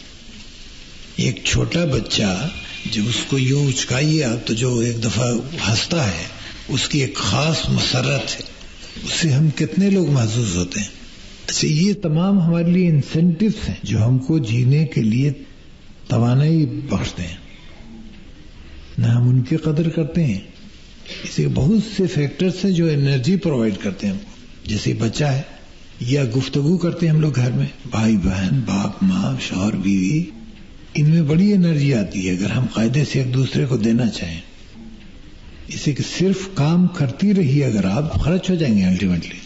ایک چھوٹا بچہ جو اس کو یوں اچکائیے آپ تو جو ایک دفعہ ہنستا ہے، اس کی ایک خاص مسرت ہے، اس سے ہم کتنے لوگ محظوظ ہوتے ہیں. اچھا یہ تمام ہمارے لیے انسینٹیوز ہیں جو ہم کو جینے کے لیے توانائی بخشتے ہیں، نہ ہم ان کی قدر کرتے ہیں. اسے بہت سے فیکٹرز ہیں جو انرجی پرووائڈ کرتے ہیں ہم کو. جیسے بچہ ہے یا گفتگو کرتے ہیں ہم لوگ گھر میں، بھائی بہن، باپ ماں، شوہر بیوی، ان میں بڑی انرجی آتی ہے اگر ہم قاعدے سے ایک دوسرے کو دینا چاہیں. اسے کہ صرف کام کرتی رہی اگر آپ خرچ ہو جائیں گے، الٹیمیٹلی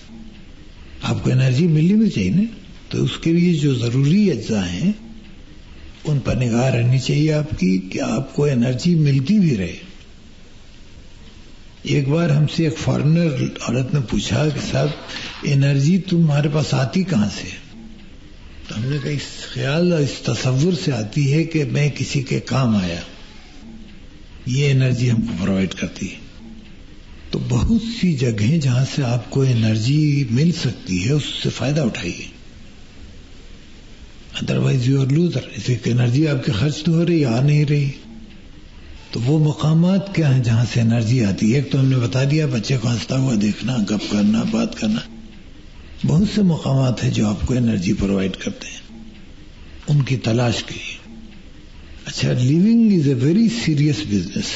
آپ کو انرجی ملنی بھی چاہیے نا. تو اس کے لیے جو ضروری اجزاء ہیں ان پر نگاہ رہنی چاہیے آپ کی کہ آپ کو انرجی ملتی بھی رہے. ایک بار ہم سے ایک فارنر عورت نے پوچھا کہ صاحب انرجی تمہارے پاس آتی کہاں سے؟ تو ہم نے کہا اس خیال اور اس تصور سے آتی ہے کہ میں کسی کے کام آیا، یہ انرجی ہم کو پرووائڈ کرتی ہے. تو بہت سی جگہیں جہاں سے آپ کو انرجی مل سکتی ہے اس سے فائدہ اٹھائیے، ادروائز یو آر لوزر. اسے کہ انرجی آپ کی خرچ تو ہو رہی، آ نہیں رہی. تو وہ مقامات کیا ہیں جہاں سے انرجی آتی ہے؟ ایک تو ہم نے بتا دیا بچے کو ہنستا ہوا دیکھنا، گپ کرنا، بات کرنا. بہت سے مقامات ہیں جو آپ کو انرجی پرووائڈ کرتے ہیں، ان کی تلاش کیجیے. اچھا، living is a very serious business.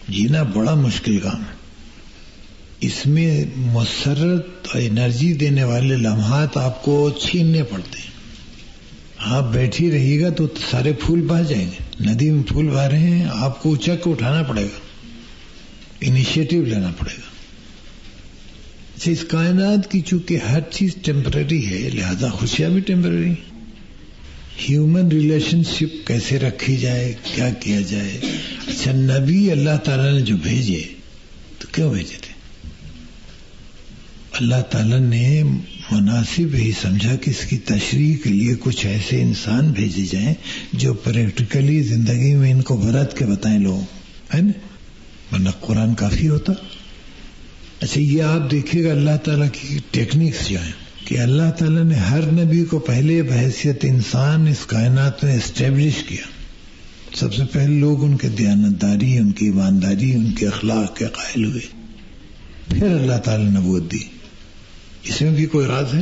جینا بڑا مشکل کام ہے. اس میں مسرت اور انرجی دینے والے لمحات آپ کو چھیننے پڑتے ہیں. آپ بیٹھی رہیے گا تو سارے پھول بہہ جائیں گے. ندی میں پھول بہہ رہے ہیں، آپ کو اچک کے اٹھانا پڑے گا، انیشیٹو لینا پڑے گا. اچھا، اس کائنات کی چونکہ ہر چیز ٹیمپرری ہے، لہذا خوشیاں بھی ٹیمپرری. ہیومن ریلیشن شپ کیسے رکھی جائے، کیا کیا جائے. اچھا، نبی اللہ تعالیٰ نے جو بھیجے تو کیوں بھیجے تھے؟ اللہ تعالیٰ نے مناسب ہی سمجھا کہ اس کی تشریح کے لیے کچھ ایسے انسان بھیجے جائیں جو پریکٹیکلی زندگی میں ان کو برت کے بتائیں لوگوں، ہے نا؟ ورنہ قرآن کافی ہوتا. اچھا، یہ آپ دیکھیے گا اللہ تعالیٰ کی ٹیکنیکس جو ہیں کہ اللہ تعالیٰ نے ہر نبی کو پہلے بحیثیت انسان اس کائنات میں اسٹیبلش کیا. سب سے پہلے لوگ ان کے دیانتداری، ان کی ایمانداری، ان کے اخلاق کے قائل ہوئے، پھر اللہ تعالیٰ نے نبوت دی. اس میں بھی کوئی راز ہے؟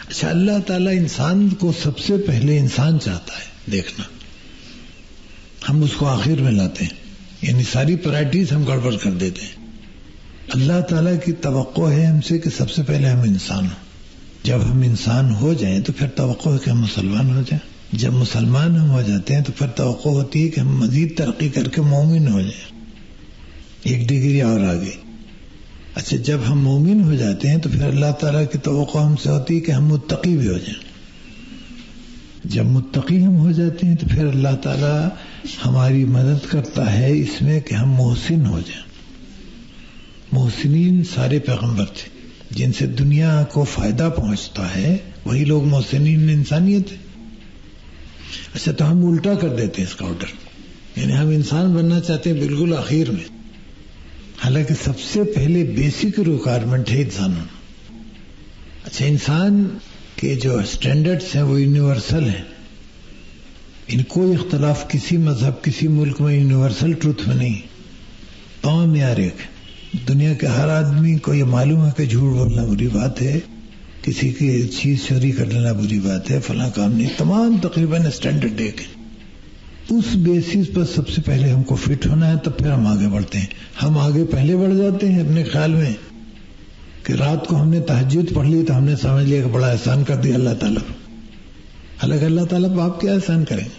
اچھا، اللہ تعالیٰ انسان کو سب سے پہلے انسان چاہتا ہے. دیکھنا، ہم اس کو آخر میں لاتے ہیں، یعنی ساری پرائرٹیز ہم گڑبڑ کر دیتے ہیں. اللہ تعالیٰ کی توقع ہے ہم سے کہ سب سے پہلے ہم انسان ہوں. جب ہم انسان ہو جائیں تو پھر توقع ہے کہ ہم مسلمان ہو جائیں. جب مسلمان ہم ہو جاتے ہیں تو پھر توقع ہوتی ہے کہ ہم مزید ترقی کر کے مومن ہو جائیں، ایک ڈگری اور آگے. اچھا، جب ہم مومن ہو جاتے ہیں تو پھر اللہ تعالیٰ کی توقع ہم سے ہوتی ہے کہ ہم متقی بھی ہو جائیں. جب متقی ہم ہو جاتے ہیں تو پھر اللہ تعالیٰ ہماری مدد کرتا ہے اس میں کہ ہم محسن ہو جائیں. محسنین سارے پیغمبر تھے، جن سے دنیا کو فائدہ پہنچتا ہے وہی لوگ محسنین انسانیت ہے. اچھا، تو ہم الٹا کر دیتے ہیں اس کا آرڈر، یعنی ہم انسان بننا چاہتے ہیں بالکل آخر میں، حالانکہ سب سے پہلے بیسک ریکوائرمنٹ ہے انسان ہونا. اچھا، انسان کے جو اسٹینڈرڈس ہیں وہ یونیورسل ہیں، ان کوئی اختلاف کسی مذہب، کسی ملک میں یونیورسل ٹروتھ میں نہیں. تمام معیار ایک ہے. دنیا کے ہر آدمی کو یہ معلوم ہے کہ جھوٹ بولنا بری بات ہے، کسی کی چیز چوری کر لینا بری بات ہے، فلاں کام نہیں. تمام تقریباً اسٹینڈرڈ ایک ہے. اس بیسس پر سب سے پہلے ہم کو فٹ ہونا ہے، تب پھر ہم آگے بڑھتے ہیں. ہم آگے پہلے بڑھ جاتے ہیں اپنے خیال میں کہ رات کو ہم نے تہجد پڑھ لی تو ہم نے سمجھ لیا کہ بڑا احسان کر دیا اللہ تعالیٰ، حالانکہ اللہ تعالیٰ کو آپ کیا احسان کریں گے.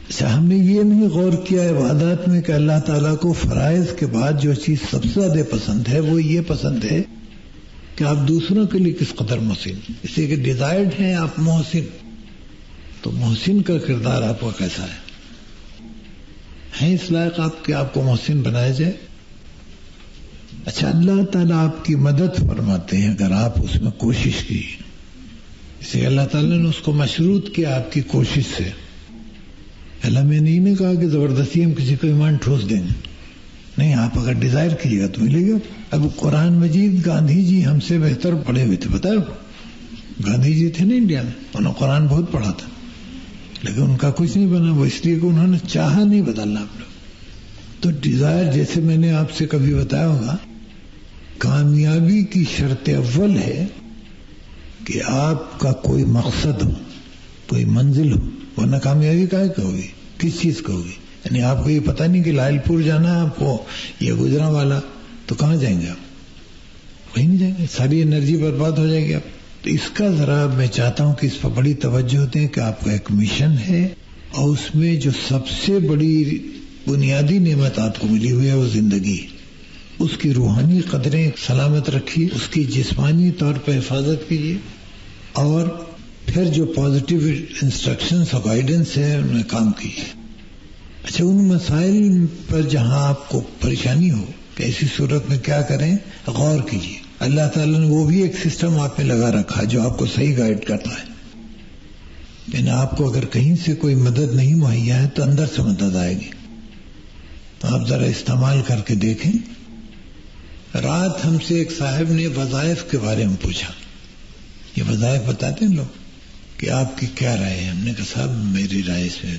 اچھا، ہم نے یہ نہیں غور کیا عبادات میں کہ اللہ تعالیٰ کو فرائض کے بعد جو چیز سب سے زیادہ پسند ہے وہ یہ پسند ہے کہ آپ دوسروں کے لیے کس قدر محسن، اس لیے کہ ڈیزائرڈ ہیں آپ محسن. تو محسن کا کردار آپ کا کیسا ہے اس لائق آپ کہ آپ کو محسن بنایا جائے. اچھا، اللہ تعالیٰ آپ کی مدد فرماتے ہیں اگر آپ اس میں کوشش کی. اس لیے اللہ تعالیٰ نے اس کو مشروط کیا آپ کی کوشش سے. اللہ میں نے نہیں کہا کہ زبردستی ہم کسی کو ایمان ٹھوس دیں گے، نہیں، آپ اگر ڈیزائر کیجیے گا تو ملے گا. اب قرآن مجید گاندھی جی ہم سے بہتر پڑھے ہوئے تھے، بتاؤ. گاندھی جی تھے نا انڈیا میں، انہوں نے قرآن بہت پڑھا تھا، لیکن ان کا کچھ نہیں بنا. وہ اس لیے کہ انہوں نے چاہا نہیں بدلنا آپ لوگ. تو ڈیزائر، جیسے میں نے آپ سے کبھی بتایا ہوگا، کامیابی کی شرط اول ہے کہ آپ کا کوئی مقصد ہو، کوئی منزل ہو، ورنہ کامیابی کہاں کی ہوگی، کس چیز کا ہوگی. یعنی آپ کو یہ پتہ نہیں کہ لائل پور جانا ہے آپ کو یا گجرا والا، تو کہاں جائیں گے آپ؟ وہیں نہیں جائیں گے، ساری انرجی برباد ہو جائے گی. آپ تو اس کا ذرا میں چاہتا ہوں کہ اس پر بڑی توجہ دیں کہ آپ کا ایک مشن ہے، اور اس میں جو سب سے بڑی بنیادی نعمت آپ کو ملی ہوئی ہے وہ زندگی، اس کی روحانی قدریں سلامت رکھیے، اس کی جسمانی طور پہ حفاظت کیجیے، اور پھر جو پازیٹیو انسٹرکشنز اور گائیڈنس ہے ان میں کام کیجیے۔ اچھا، ان مسائل پر جہاں آپ کو پریشانی ہو کہ ایسی صورت میں کیا کریں، غور کیجیے۔ اللہ تعالیٰ نے وہ بھی ایک سسٹم آپ میں لگا رکھا جو آپ کو صحیح گائیڈ کرتا ہے، یعنی آپ کو اگر کہیں سے کوئی مدد نہیں مہیا ہے تو اندر سے مدد آئے گی، تو آپ ذرا استعمال کر کے دیکھیں۔ رات ہم سے ایک صاحب نے وظائف کے بارے میں پوچھا، یہ وظائف بتاتے ہیں لوگ کہ آپ کی کیا رائے ہے؟ ہم نے کہا صاحب میری رائے سے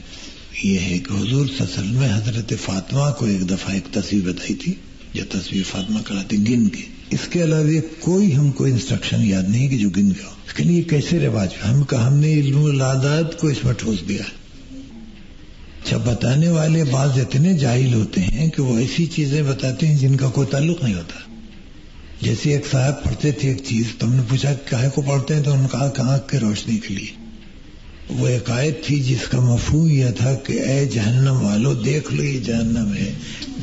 یہ ہے کہ حضور صلی اللہ علیہ وسلم نے حضرت فاطمہ کو ایک دفعہ ایک تصویر بتائی تھی، جو تصویر فاطمہ کراتی گن کے، اس کے علاوہ کوئی ہم کو انسٹرکشن یاد نہیں کہ جو گن کے ہو۔ اس کے لیے کیسے رواج؟ ہم نے علم العادات کو اس میں ٹھوس دیا۔ اچھا، بتانے والے بعض اتنے جاہل ہوتے ہیں کہ وہ ایسی چیزیں بتاتے ہیں جن کا کوئی تعلق نہیں ہوتا۔ جیسے ایک صاحب پڑھتے تھے ایک چیز، تو ہم نے پوچھا کاہے کو پڑھتے ہیں، تو انہوں نے کہا کہ آنکھ کی روشنی کے لیے۔ وہ ایک آیت تھی جس کا مفہوم یہ تھا کہ اے جہنم والو دیکھ لو یہ جہنم ہے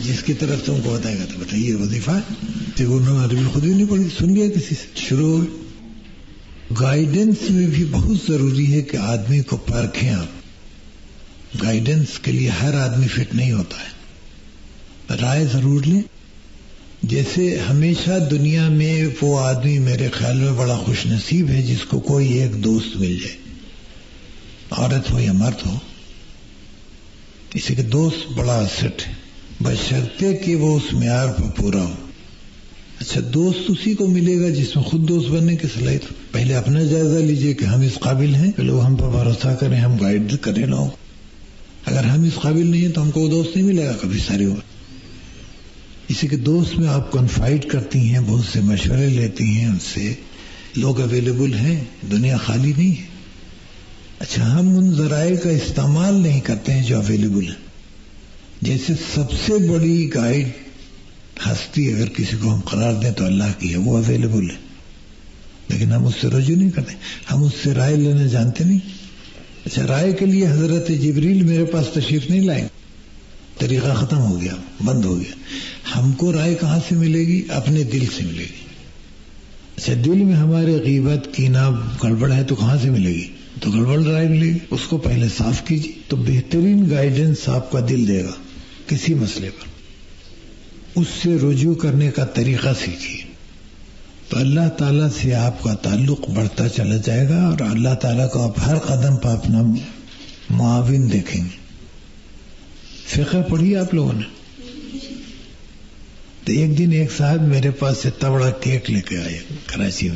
جس کی طرف تم کو بتائے گا، تو بتائیے وظیفہ ہے، انہوں نے عربی خود ہی نہیں پڑھی، سن لیا کسی سے، شروع ہو گئی۔ گائیڈنس میں بھی بہت ضروری ہے کہ آدمی کو پرکھیں آپ۔ گائیڈنس کے لیے ہر آدمی فٹ نہیں ہوتا ہے، رائے ضرور لیں۔ جیسے ہمیشہ دنیا میں وہ آدمی میرے خیال میں بڑا خوش نصیب ہے جس کو کوئی ایک دوست مل جائے، عورت ہو یا مرد ہو، اسی کے دوست بڑا اسٹ ہے، بشرطے کہ وہ اس معیار پر پورا ہو۔ اچھا، دوست اسی کو ملے گا جس میں خود دوست بننے کی صلاحیت ہو۔ پہلے اپنا جائزہ لیجئے کہ ہم اس قابل ہیں کہ لوگ ہم پر بھروسہ کریں، ہم گائیڈ کریں لوگوں۔ اگر ہم اس قابل نہیں ہیں تو ہم کو وہ دوست نہیں ملے گا کبھی، سارے ہوگا۔ اسی کے دوست میں آپ کنفائڈ کرتی ہیں، بہت سے مشورے لیتی ہیں ان سے، لوگ اویلیبل ہیں، دنیا خالی نہیں ہے۔ اچھا، ہم ان ذرائع کا استعمال نہیں کرتے ہیں جو اویلیبل ہیں۔ جیسے سب سے بڑی گائیڈ ہستی اگر کسی کو ہم قرار دیں تو اللہ کی ہے، وہ اویلیبل ہے، لیکن ہم اس سے رجوع نہیں کرتے، ہم اس سے رائے لینا جانتے نہیں۔ اچھا، رائے کے لیے حضرت جبریل میرے پاس تشریف نہیں لائیں، طریقہ ختم ہو گیا، بند ہو گیا۔ ہم کو رائے کہاں سے ملے گی؟ اپنے دل سے ملے گی۔ اچھا، دل میں ہمارے غیبت کینہ گڑبڑ ہے تو کہاں سے ملے گی؟ تو گڑبڑ رائے ملے گی، اس کو پہلے صاف کیجیے، تو بہترین گائیڈنس آپ کا دل دے گا کسی مسئلے پر۔ اس سے رجوع کرنے کا طریقہ سیکھیے، تو اللہ تعالیٰ سے آپ کا تعلق بڑھتا چلا جائے گا، اور اللہ تعالیٰ کو آپ ہر قدم پر اپنا معاون دیکھیں گے۔ فقہ پڑھی آپ لوگوں نے؟ تو ایک دن ایک صاحب میرے پاس سے اتنا بڑا کیک لے کے آئے کراچی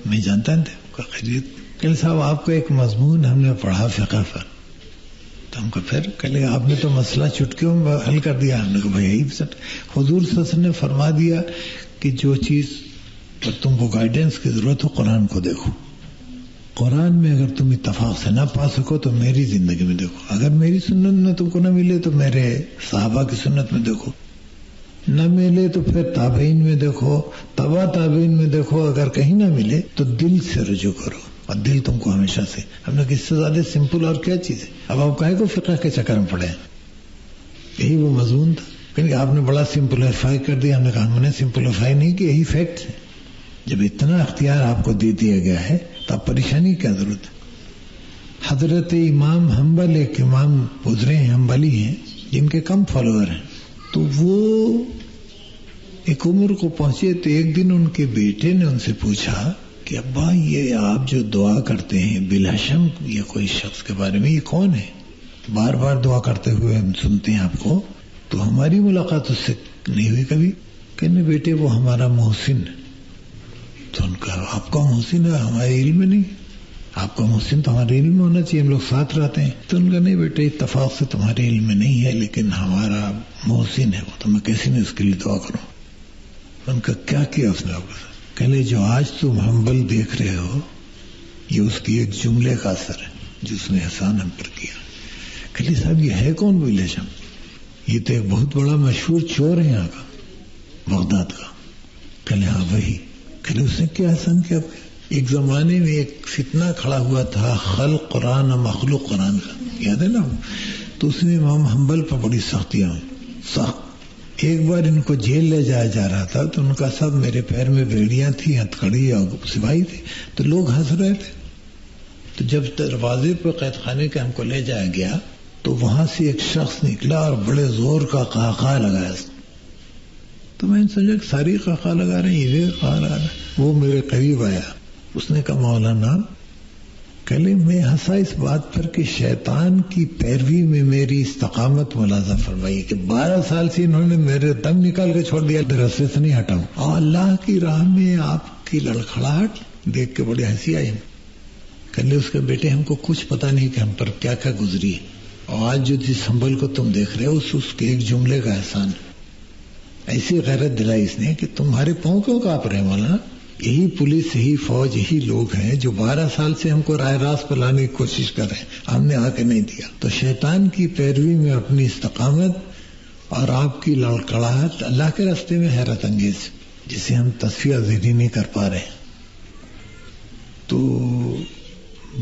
میں جانتا تھا خرید کہ صاحب آپ کو ایک مضمون ہم نے پڑھا فقہ پر، تو ہم کو پھر کہ آپ نے تو مسئلہ چٹکیوں میں حل کر دیا۔ ہم نے کہا بھائی حضور صلی اللہ علیہ وسلم نے فرما دیا کہ جو چیز پر تم کو گائیڈنس کی ضرورت ہو قرآن کو دیکھو، قرآن میں اگر تم اتفاق سے نہ پا سکو تو میری زندگی میں دیکھو، اگر میری سنت میں تم کو نہ ملے تو میرے صحابہ کی سنت میں دیکھو، نہ ملے تو پھر تابعین میں دیکھو، تبع تابعین میں دیکھو، اگر کہیں نہ ملے تو دل سے رجوع کرو، اور دل تم کو ہمیشہ سے۔ ہم نے کس سے زیادہ سمپل اور کیا چیز ہے؟ اب آپ کہے کو فقہ کے چکر میں پڑے ہیں، یہی وہ مضمون تھا کہ آپ نے بڑا سمپلیفائی کر دیا۔ ہم نے کہا ہم نے سمپلیفائی نہیں کہ یہی فیکٹ ہے۔ جب اتنا اختیار آپ کو دے دیا گیا ہے تو آپ پریشانی کیا ضرورت ہے؟ حضرت امام حنبل ایک امام گزرے ہیں، حنبلی ہیں، جن کے کم فالوور ہیں، تو وہ ایک عمر کو پہنچے تو ایک دن ان کے بیٹے نے ان سے پوچھا کہ ابا یہ آپ جو دعا کرتے ہیں بالحشم یہ کوئی شخص کے بارے میں، یہ کون ہے؟ بار بار دعا کرتے ہوئے ہم سنتے ہیں آپ کو، تو ہماری ملاقات اس سے نہیں ہوئی کبھی۔ کہنے بیٹے وہ ہمارا محسن ہے۔ تو ان کا آپ کا محسن ہے، ہمارے علم میں نہیں، آپ کا محسن تو ہمارے علم میں ہونا چاہیے، ہم لوگ ساتھ رہتے ہیں۔ تو ان کا نہیں بیٹے اتفاق سے تمہارے علم میں نہیں ہے، لیکن ہمارا محسن ہے وہ، تو میں کیسے نہیں اس کے لیے دعا کروں؟ ان کا کیا کیا اس نے آپ کے ساتھ؟ کہلے جو آج تم حنبل دیکھ رہے ہو یہ اس کی ایک جملے کا اثر ہے جو اس نے احسان ہم پر کیا۔ کہلے صاحب یہ ہے کون بلحشم؟ یہ تو ایک بہت بڑا مشہور چور ہے یہاں کا، بغداد کا۔ کہلے ہاں وہی۔ کہلے اس نے کیا احسان کیا؟ ایک زمانے میں ایک فتنہ کھڑا ہوا تھا خلق قرآن اور مخلوق قرآن کا، یاد ہے نا؟ تو اس میں امام حنبل پر بڑی سختیاں ہوئی، سخت۔ ایک بار ان کو جیل لے جایا جا رہا تھا تو ان کا سب میرے پیر میں بیڑیاں تھیں، ہتھکڑی اور سپاہی تھے، تو لوگ ہنس رہے تھے۔ تو جب دروازے پہ قید خانے کے ہم کو لے جایا گیا تو وہاں سے ایک شخص نکلا اور بڑے زور کا قہقہ لگایا، تو میں نے سمجھا کہ ساری قہقہ لگا رہے ہیں، یہ قہقہ لگا رہے ہیں۔ وہ میرے قریب آیا، اس نے کہا مولانا کل میں ہنسا اس بات پر کہ شیطان کی پیروی میں میری استقامت ملاحظہ فرمائی کہ 12 سال سے انہوں نے میرے دم نکال کے چھوڑ دیا، رستے سے نہیں ہٹاؤں، اور اللہ کی راہ میں آپ کی لڑکھڑاہٹ دیکھ کے بڑی ہنسی آئی۔ کل اس کے بیٹے ہم کو کچھ پتا نہیں کہ ہم پر کیا کیا گزری ہے، اور آج جو جس حنبل کو تم دیکھ رہے ہو اس کے ایک جملے کا احسان، ایسی غیرت دلائی اس نے کہ تمہارے پاؤں کیوں کانپ رہے مولانا؟ یہی پولیس، یہی فوج، یہی لوگ ہیں جو 12 سال سے ہم کو راہ راست پہ لانے کی کوشش کر رہے ہیں، ہم نے آ کے نہیں دیا۔ تو شیطان کی پیروی میں اپنی استقامت اور آپ کی لڑکڑاہٹ اللہ کے راستے میں حیرت انگیز، جسے ہم تصفیہ ذہنی نہیں کر پا رہے ہیں۔ تو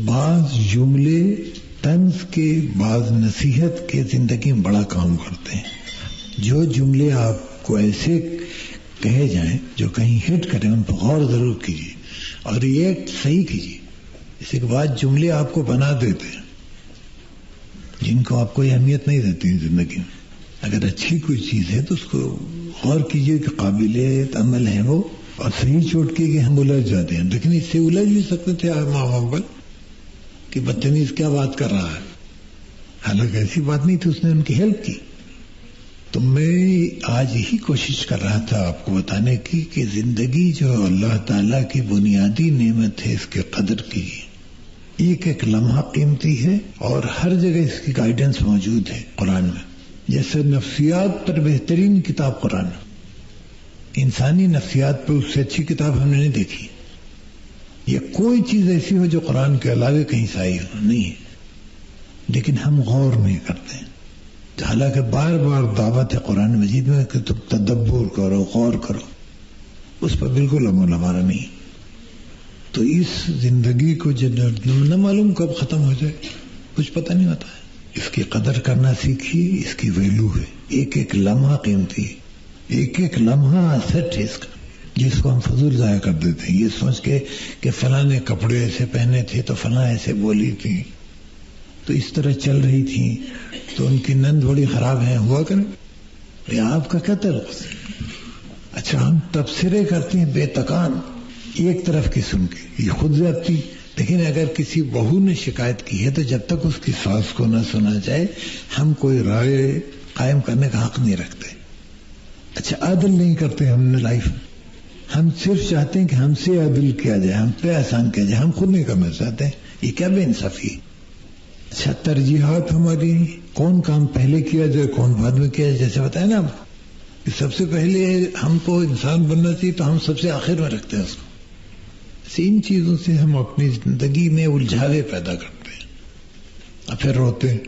بعض جملے طنز کے، بعض نصیحت کے زندگی میں بڑا کام کرتے ہیں۔ جو جملے آپ کو ایسے کہے جائیں جو کہیں ہٹ کریں، ان پر غور ضرور کیجیے اور ریئیکٹ صحیح کیجیے۔ اس کے بعد جملے آپ کو بنا دیتے ہیں جن کو آپ کوئی اہمیت نہیں دیتی زندگی میں۔ اگر اچھی کوئی چیز ہے تو اس کو غور کیجیے کہ قابل عمل ہے وہ، اور صحیح چوٹ کے کہ ہم الجھ جاتے ہیں، لیکن اس سے الجھ بھی سکتے تھے امام حنبل کہ بدتمیز کیا بات کر رہا ہے، حالانکہ ایسی بات نہیں تھی، اس نے ان کی ہیلپ کی۔ تو میں آج یہی کوشش کر رہا تھا آپ کو بتانے کی کہ زندگی جو اللہ تعالیٰ کی بنیادی نعمت ہے، اس کی قدر کیجیے۔ ایک ایک لمحہ قیمتی ہے اور ہر جگہ اس کی گائیڈنس موجود ہے قرآن میں۔ جیسے نفسیات پر بہترین کتاب قرآن، انسانی نفسیات پر اس سے اچھی کتاب ہم نے نہیں دیکھی۔ یہ کوئی چیز ایسی ہو جو قرآن کے علاوہ کہیں سے آئی ہو، نہیں ہے، لیکن ہم غور نہیں کرتے ہیں۔ حالانکہ بار بار دعوت ہے قرآن مجید میں کہ تم تدبر کرو، غور کرو، اس پر بالکل عمل ہمارا نہیں۔ تو اس زندگی کو نہ معلوم کب ختم ہو جائے، کچھ پتہ نہیں ہوتا ہے۔ اس کی قدر کرنا سیکھیے، اس کی ویلو ہے، ایک ایک لمحہ قیمتی ہے، ایک ایک لمحہ asset ہے اس کا، جس کو ہم فضول ضائع کر دیتے ہیں یہ سوچ کے کہ فلاں نے کپڑے ایسے پہنے تھے تو فلاں ایسے بولی تھی تو اس طرح چل رہی تھی تو ان کی نند بڑی خراب ہے، ہوا کرے۔ آپ کا کیا تعلق ہے؟ اچھا ہم تبصرے کرتے ہیں بے تکان ایک طرف کی سن کے، یہ خود زیادتی۔ لیکن اگر کسی بہو نے شکایت کی ہے تو جب تک اس کی ساس کو نہ سنا جائے ہم کوئی رائے قائم کرنے کا حق نہیں رکھتے۔ اچھا عدل نہیں کرتے ہم نے لائف میں، ہم صرف چاہتے ہیں کہ ہم سے عدل کیا جائے، ہم پہ احسان کیا جائے، ہم خود نہیں کرنا چاہتے ہیں۔ یہ کیا بے انصافی ہے؟ اچھا ترجیحات ہماری، کون کام پہلے کیا جائے کون بعد میں کیا جائے، جیسے بتایا نا کہ سب سے پہلے ہم کو انسان بننا چاہیے تو ہم سب سے آخر میں رکھتے ہیں اس کو۔ ان چیزوں سے ہم اپنی زندگی میں الجھاوے پیدا کرتے ہیں اور پھر روتے ہیں۔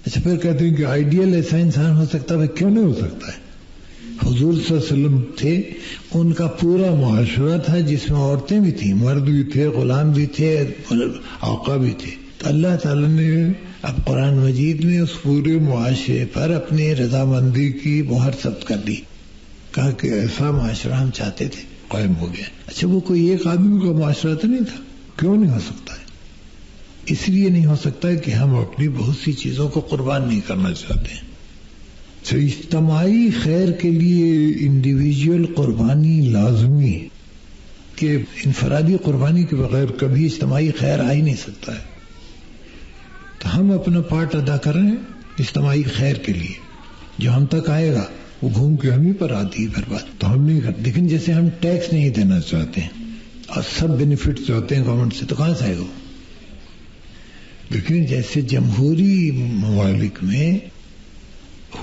اچھا پھر کہتے ہیں کہ آئیڈیل ایسا انسان ہو سکتا ہے، کیوں نہیں ہو سکتا ہے؟ حضور صلی اللہ علیہ وسلم تھے، ان کا پورا معاشرہ تھا جس میں عورتیں بھی تھیں، مرد بھی تھے، غلام بھی تھے، آقا بھی تھے۔ تو اللہ تعالیٰ نے اب قرآن مجید میں اس پورے معاشرے پر اپنی رضامندی کی مہر ثبت کر دی، کہا کہ ایسا معاشرہ ہم چاہتے تھے، قائم ہو گیا۔ اچھا وہ کوئی ایک آدمی کا معاشرہ تو نہیں تھا، کیوں نہیں ہو سکتا ہے؟ اس لیے نہیں ہو سکتا ہے کہ ہم اپنی بہت سی چیزوں کو قربان نہیں کرنا چاہتے ہیں۔ تو اجتماعی خیر کے لیے انڈیویجول قربانی لازمی ہے کہ انفرادی قربانی کے بغیر کبھی اجتماعی خیر آ ہی نہیں سکتا ہے۔ تو ہم اپنا پارٹ ادا کر رہے ہیں اجتماعی خیر کے لیے، جو ہم تک آئے گا وہ گھوم کے ہم ہی پر آتی ہے پھر بات، تو ہم نہیں کرتے۔ لیکن جیسے ہم ٹیکس نہیں دینا چاہتے ہیں اور سب بینیفٹس جو ہوتے ہیں گورنمنٹ سے، تو کہاں سے آئے گا؟ لیکن جیسے جمہوری ممالک میں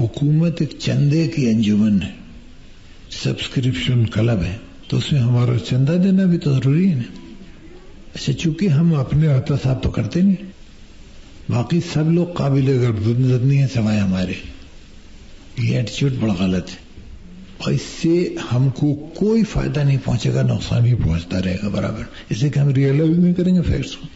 حکومت ایک چندے کی انجمن ہے، سبسکرپشن کلب ہے، تو اس میں ہمارا چندہ دینا بھی تو ضروری ہے نا۔ اچھا چونکہ ہم اپنے احتساب تو کرتے نہیں، باقی سب لوگ قابل گردن نہیں ہے سوائے ہمارے، یہ ایٹیچیوڈ بڑا غلط ہے۔ اور اس سے ہم کو کوئی فائدہ نہیں پہنچے گا، نقصان بھی پہنچتا رہے گا برابر، اس لیے کہ ہم ریئلائز نہیں کریں گے فیکٹس کو.